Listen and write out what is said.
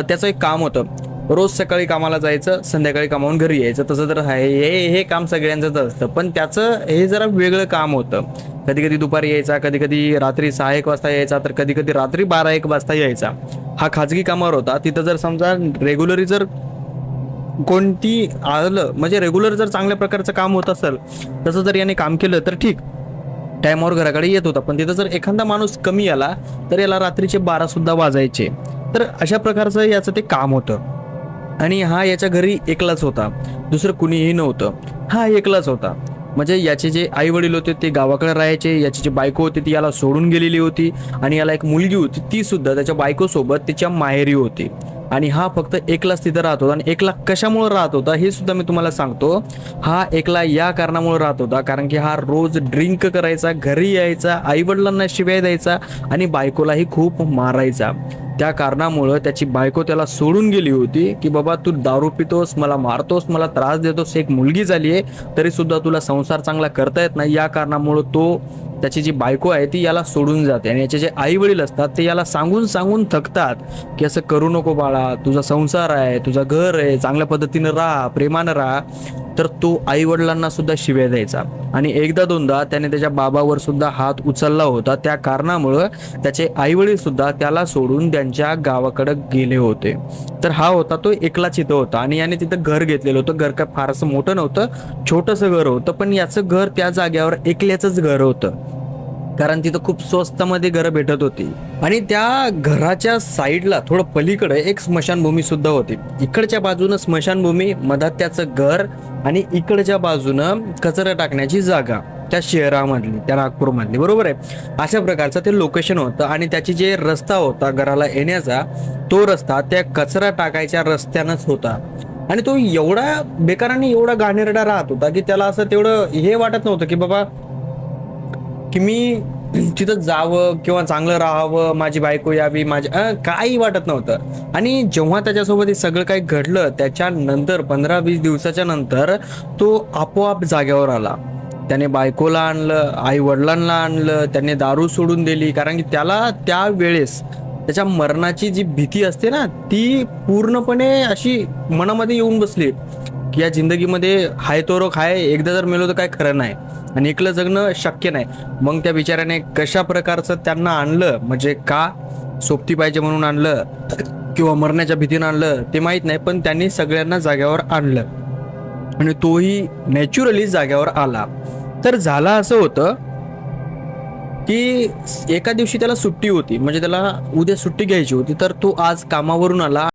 त्याचं एक काम होतं, रोज सकाळी कामाला जायचं, संध्याकाळी कामावून घरी यायचं. तसं तर हे काम सगळ्यांचंच असतं, पण त्याचं हे जरा वेगळं काम होतं. कधी कधी दुपारी यायचा, कधी कधी रात्री 6-1 वाजता यायचा, तर कधी कधी रात्री 12-1 वाजता यायचा. हा खाजगी कामावर होता. तिथं जर समजा रेग्युलरी जर कोणती आलं, म्हणजे रेग्युलर जर चांगल्या प्रकारचं काम होत असेल, तसं जर याने काम केलं तर ठीक, टायमावर घराकडे येत होता. पण तिथं जर एखादा माणूस कमी आला तर याला रात्रीचे 12 सुद्धा वाजायचे. तर अशा प्रकारचं याचं ते काम होतं. आणि हा याच्या घरी एकलाच होता, दुसरं कुणीही नव्हतं. हा एकलाच होता. म्हणजे याचे जे आई वडील होते ते गावाकडे राहायचे, याची जी बायको होती ती याला सोडून गेलेली होती, आणि याला एक मुलगी होती, ती सुद्धा त्याच्या बायकोसोबत तिच्या माहेरी होती. आणि हा फक्त एकलाच तिथं राहत होता. आणि एकला कशामुळे राहत होता हे सुद्धा मी तुम्हाला सांगतो. हा एकला या कारणामुळे राहत होता कारण की हा रोज ड्रिंक करायचा, घरी यायचा, आई वडिलांना शिव्या द्यायचा आणि बायकोलाही खूप मारायचा. त्या कारणामुळं त्याची बायको त्याला सोडून गेली होती की बाबा तू दारू पितोस, मला मारतोस, मला त्रास देतोस, एक मुलगी झाली आहे तरी सुद्धा तुला संसार चांगला करता येत नाही. या कारणामुळं तो, त्याची जी बायको आहे ती याला सोडून जाते. आणि याचे जे आई वडील असतात ते याला सांगून सांगून थकतात की असं करू नको बाळा, तुझा संसार आहे, तुझं घर आहे, चांगल्या पद्धतीनं राहा, प्रेमानं राहा. तर तो आई वडिलांना सुद्धा शिव्या द्यायचा. आणि एकदा दोनदा त्याने त्याच्या बाबावर सुद्धा हात उचलला होता. त्या कारणामुळं त्याचे आई वडील सुद्धा त्याला सोडून त्यांच्या गावाकडे गेले होते. तर हा होता तो एकलाच इथं होता. आणि याने तिथं घर घेतलेलं होतं. घर काय फारसं मोठं नव्हतं, छोटंसं घर होतं, पण याचं घर त्या जागेवर एकल्याचंच घर होतं, कारण तिथं खूप स्वस्तामध्ये घरं भेटत होती. आणि त्या घराच्या साईडला थोडं पलीकडे एक स्मशानभूमी सुद्धा होती. इकडच्या बाजूनं स्मशानभूमी, मधात त्याचं घर, आणि इकडच्या बाजूनं कचरा टाकण्याची जागा त्या शहरामधली, त्या नागपूरमधली, बरोबर आहे. अशा प्रकारचं ते लोकेशन होतं. आणि त्याची जे रस्ता होता घराला येण्याचा, तो रस्ता त्या कचरा टाकायच्या रस्त्यानंच होता. आणि तो एवढा बेकाराने, एवढा घाणेरडा राहत होता की त्याला असं तेवढं हे वाटत नव्हतं की बाबा की मी तिथं जावं किंवा चांगलं राहावं, माझी बायको यावी, काही वाटत नव्हतं. आणि जेव्हा त्याच्यासोबत हे सगळं काही घडलं, त्याच्यानंतर 15-20 दिवसाच्या नंतर तो आपोआप जाग्यावर आला. त्याने बायकोला आणलं, आई वडिलांना आणलं, त्याने दारू सोडून दिली, कारण की त्याला त्या वेळेस त्याच्या मरणाची जी भीती असते ना, ती पूर्णपणे अशी मनामध्ये येऊन बसली की या जिंदगीमध्ये हाय तो रोग हाय, एकदा जर मेलो तर काय खरं नाही, आणि एकलं जगणं शक्य नाही. मग त्या बिचाऱ्याने कशा प्रकारचं त्यांना आणलं, म्हणजे का सोबती पाहिजे म्हणून आणलं किंवा मरण्याच्या भीतीनं आणलं ते माहीत नाही, पण त्यांनी सगळ्यांना जाग्यावर आणलं. आणि तोही नॅचरली जाग्यावर आला. तर झालं असं होतं की एका दिवशी त्याला सुट्टी होती, म्हणजे त्याला उद्या सुट्टी घ्यायची होती. तर तो आज कामावरून आला